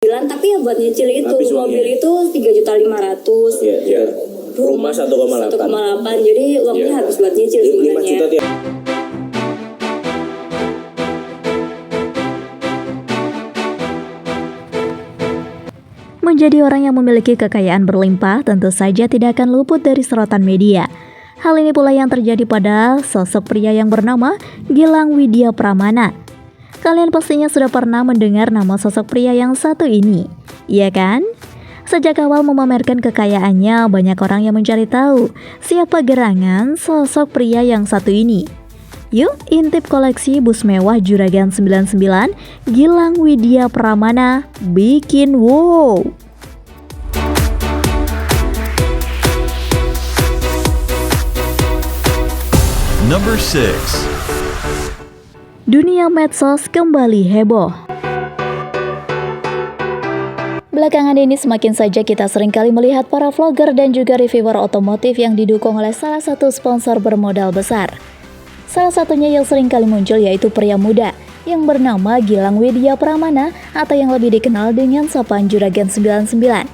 Tapi ya buat nyicil itu Habis mobil uangnya. itu 3.500.000. Iya. Rumah 1,8. 1,8. Jadi uangnya Iya. habis buat nyicil 5 juta sebenarnya. tiap. Menjadi orang yang memiliki kekayaan berlimpah tentu saja tidak akan luput dari sorotan media. Hal ini pula yang terjadi pada sosok pria yang bernama Gilang Widya Pramana. Kalian pastinya sudah pernah mendengar nama sosok pria yang satu ini, iya kan? Sejak awal memamerkan kekayaannya, banyak orang yang mencari tahu siapa gerangan sosok pria yang satu ini. Yuk intip koleksi bus mewah Juragan 99 Gilang Widya Pramana bikin wow. Number 6. Dunia medsos kembali heboh. Belakangan ini semakin saja kita seringkali melihat para vlogger dan juga reviewer otomotif yang didukung oleh salah satu sponsor bermodal besar. Salah satunya yang seringkali muncul yaitu pria muda yang bernama Gilang Widya Pramana atau yang lebih dikenal dengan sapaan Juragan 99.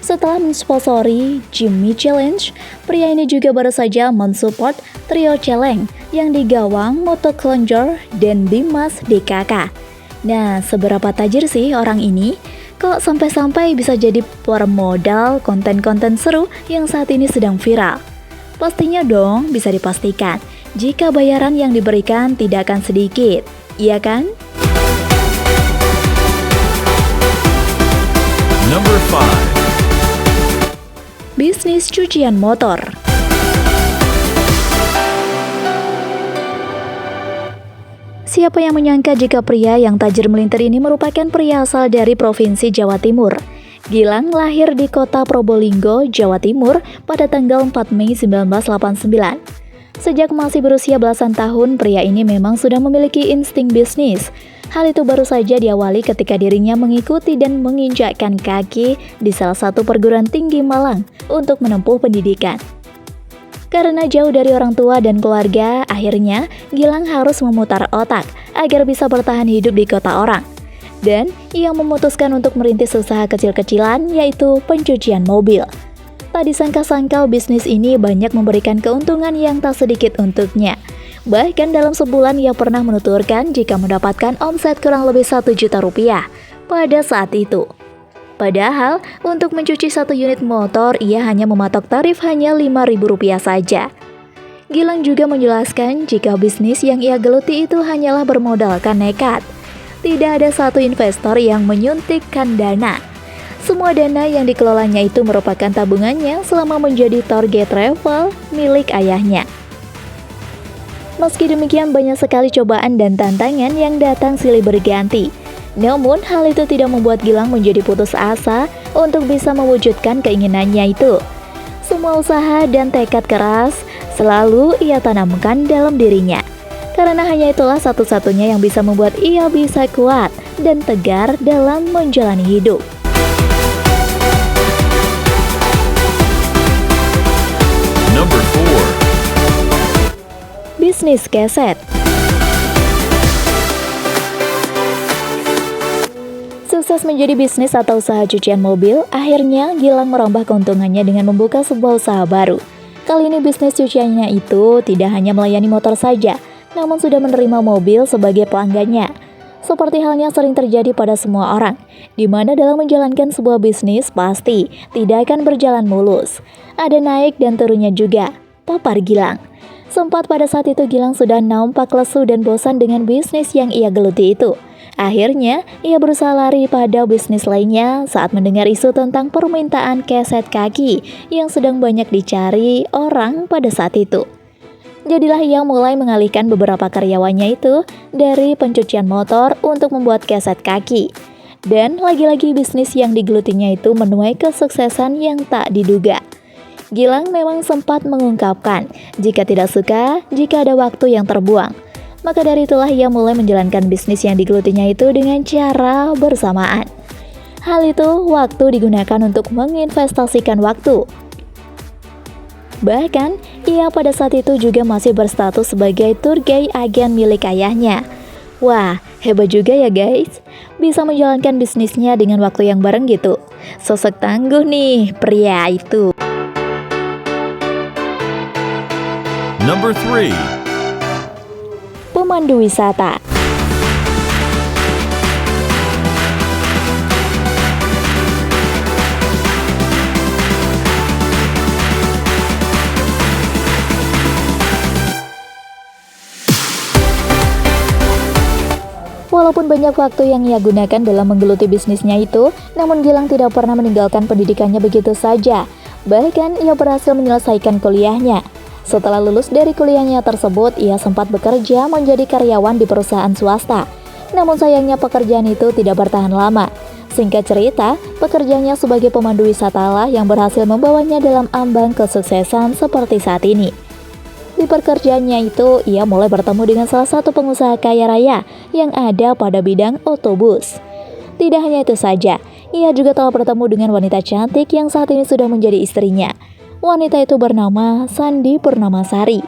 Setelah mensponsori Jimmy Challenge, pria ini juga baru saja mensupport trio Celeng yang digawang Moto Challenger dan Dimas DKK. Nah, seberapa tajir sih orang ini? Kok sampai-sampai bisa jadi pemodal konten-konten seru yang saat ini sedang viral? Pastinya dong bisa dipastikan jika bayaran yang diberikan tidak akan sedikit, iya kan? Number 5. Bisnis cucian motor. Siapa yang menyangka jika pria yang tajir melintir ini merupakan pria asal dari Provinsi Jawa Timur. Gilang lahir di kota Probolinggo, Jawa Timur pada tanggal 4 Mei 1989. Sejak masih berusia belasan tahun, pria ini memang sudah memiliki insting bisnis. Hal itu baru saja diawali ketika dirinya mengikuti dan menginjakkan kaki di salah satu perguruan tinggi Malang untuk menempuh pendidikan. Karena jauh dari orang tua dan keluarga, akhirnya Gilang harus memutar otak agar bisa bertahan hidup di kota orang. Dan ia memutuskan untuk merintis usaha kecil-kecilan yaitu pencucian mobil. Tak disangka-sangka bisnis ini banyak memberikan keuntungan yang tak sedikit untuknya. Bahkan dalam sebulan ia pernah menuturkan jika mendapatkan omset kurang lebih 1 juta rupiah pada saat itu. Padahal untuk mencuci 1 unit motor ia hanya mematok tarif hanya Rp5.000 saja. Gilang juga menjelaskan jika bisnis yang ia geluti itu hanyalah bermodalkan nekat. Tidak ada satu investor yang menyuntikkan dana. Semua dana yang dikelolanya itu merupakan tabungannya selama menjadi target travel milik ayahnya. Meski demikian banyak sekali cobaan dan tantangan yang datang silih berganti. Namun hal itu tidak membuat Gilang menjadi putus asa untuk bisa mewujudkan keinginannya itu. Semua usaha dan tekad keras selalu ia tanamkan dalam dirinya. Karena hanya itulah satu-satunya yang bisa membuat ia bisa kuat dan tegar dalam menjalani hidup. Number 4. Bisnis keset. Sukses menjadi bisnis atau usaha cucian mobil, akhirnya Gilang merambah keuntungannya dengan membuka sebuah usaha baru. Kali ini bisnis cuciannya itu tidak hanya melayani motor saja, namun sudah menerima mobil sebagai pelanggannya. Seperti halnya sering terjadi pada semua orang, di mana dalam menjalankan sebuah bisnis pasti tidak akan berjalan mulus. Ada naik dan turunnya juga, papar Gilang. Sempat pada saat itu Gilang sudah nampak lesu dan bosan dengan bisnis yang ia geluti itu. Akhirnya, ia berusaha lari pada bisnis lainnya saat mendengar isu tentang permintaan keset kaki yang sedang banyak dicari orang pada saat itu. Jadilah ia mulai mengalihkan beberapa karyawannya itu dari pencucian motor untuk membuat keset kaki. Dan lagi-lagi bisnis yang digelutinya itu menuai kesuksesan yang tak diduga. Gilang memang sempat mengungkapkan jika tidak suka jika ada waktu yang terbuang. Maka dari itulah ia mulai menjalankan bisnis yang digelutinya itu dengan cara bersamaan. Hal itu waktu digunakan untuk menginvestasikan waktu. Bahkan, ia pada saat itu juga masih berstatus sebagai tour guide agen milik ayahnya. Wah, hebat juga ya guys. bisa menjalankan bisnisnya dengan waktu yang bareng gitu. Sosok tangguh nih pria itu. Number 3. Pemandu wisata. Walaupun banyak waktu yang ia gunakan dalam menggeluti bisnisnya itu, namun Gilang tidak pernah meninggalkan pendidikannya begitu saja. Bahkan ia berhasil menyelesaikan kuliahnya. Setelah lulus dari kuliahnya tersebut, ia sempat bekerja menjadi karyawan di perusahaan swasta. Namun sayangnya pekerjaan itu tidak bertahan lama. Singkat cerita, pekerjaannya sebagai pemandu wisata lah yang berhasil membawanya dalam ambang kesuksesan seperti saat ini. Di pekerjaannya itu, ia mulai bertemu dengan salah satu pengusaha kaya raya yang ada pada bidang otobus. Tidak hanya itu saja, ia juga telah bertemu dengan wanita cantik yang saat ini sudah menjadi istrinya. Wanita itu bernama Sandi Purnamasari.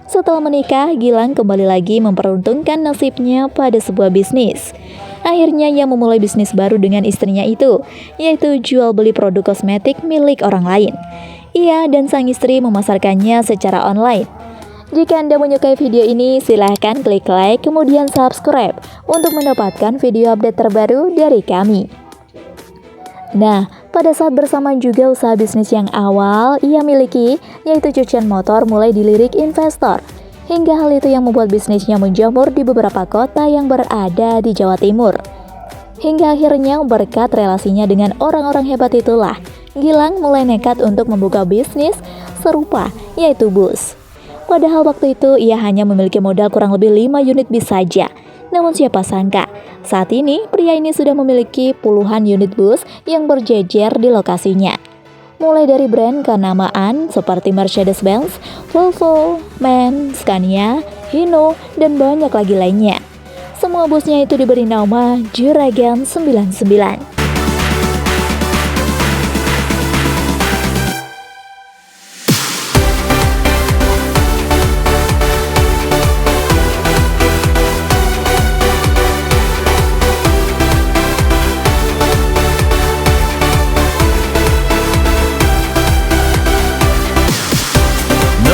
Setelah menikah, Gilang kembali lagi memperuntukkan nasibnya pada sebuah bisnis. Akhirnya ia memulai bisnis baru dengan istrinya itu, yaitu jual beli produk kosmetik milik orang lain. Ia dan sang istri memasarkannya secara online. Jika Anda menyukai video ini, silahkan klik like kemudian subscribe untuk mendapatkan video update terbaru dari kami. Nah, pada saat bersamaan juga usaha bisnis yang awal ia miliki, yaitu cucian motor, mulai dilirik investor. Hingga hal itu yang membuat bisnisnya menjamur di beberapa kota yang berada di Jawa Timur. Hingga akhirnya berkat relasinya dengan orang-orang hebat itulah, Gilang mulai nekat untuk membuka bisnis serupa, yaitu bus. Padahal waktu itu ia hanya memiliki modal kurang lebih 5 unit bis saja. Namun siapa sangka, saat ini pria ini sudah memiliki puluhan unit bus yang berjejer di lokasinya. Mulai dari brand kenamaan seperti Mercedes-Benz, Volvo, MAN, Scania, Hino, dan banyak lagi lainnya. Semua busnya itu diberi nama Juragan 99.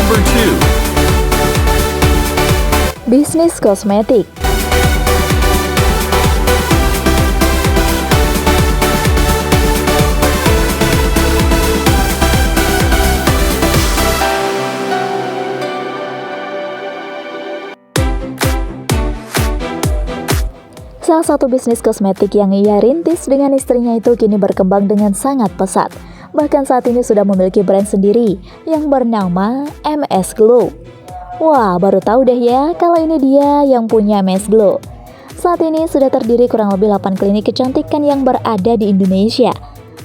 Number 2. Bisnis kosmetik. Salah satu bisnis kosmetik yang ia rintis dengan istrinya itu kini berkembang dengan sangat pesat. Bahkan saat ini sudah memiliki brand sendiri yang bernama MS Glow. Wah, baru tahu deh ya kalau ini dia yang punya MS Glow. Saat ini sudah terdiri kurang lebih 8 klinik kecantikan yang berada di Indonesia.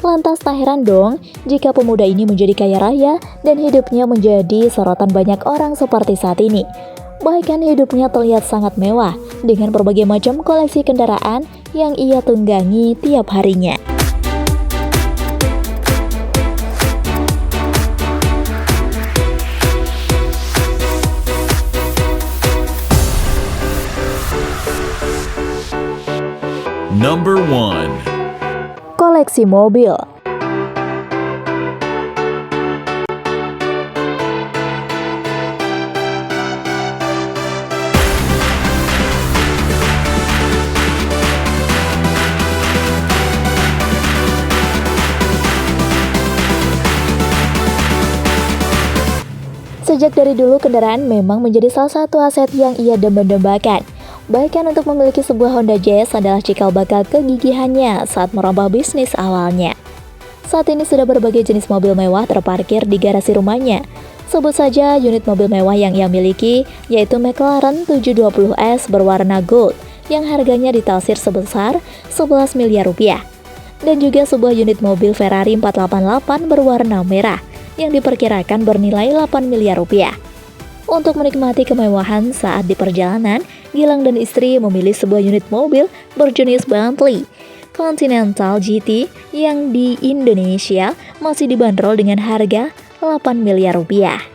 Lantas tak heran dong jika pemuda ini menjadi kaya raya dan hidupnya menjadi sorotan banyak orang seperti saat ini. Bahkan hidupnya terlihat sangat mewah dengan berbagai macam koleksi kendaraan yang ia tunggangi tiap harinya. Number 1. Koleksi mobil. Sejak dari dulu kendaraan memang menjadi salah satu aset yang ia demba-dembakan. Bahkan untuk memiliki sebuah Honda Jazz adalah cikal bakal kegigihannya saat merambah bisnis awalnya. Saat ini sudah berbagai jenis mobil mewah terparkir di garasi rumahnya. Sebut saja unit mobil mewah yang ia miliki, yaitu McLaren 720S berwarna gold yang harganya ditaksir sebesar 11 miliar rupiah. Dan juga sebuah unit mobil Ferrari 488 berwarna merah yang diperkirakan bernilai 8 miliar rupiah. Untuk menikmati kemewahan saat di perjalanan, Gilang dan istri memilih sebuah unit mobil berjenis Bentley Continental GT yang di Indonesia masih dibanderol dengan harga 8 miliar rupiah.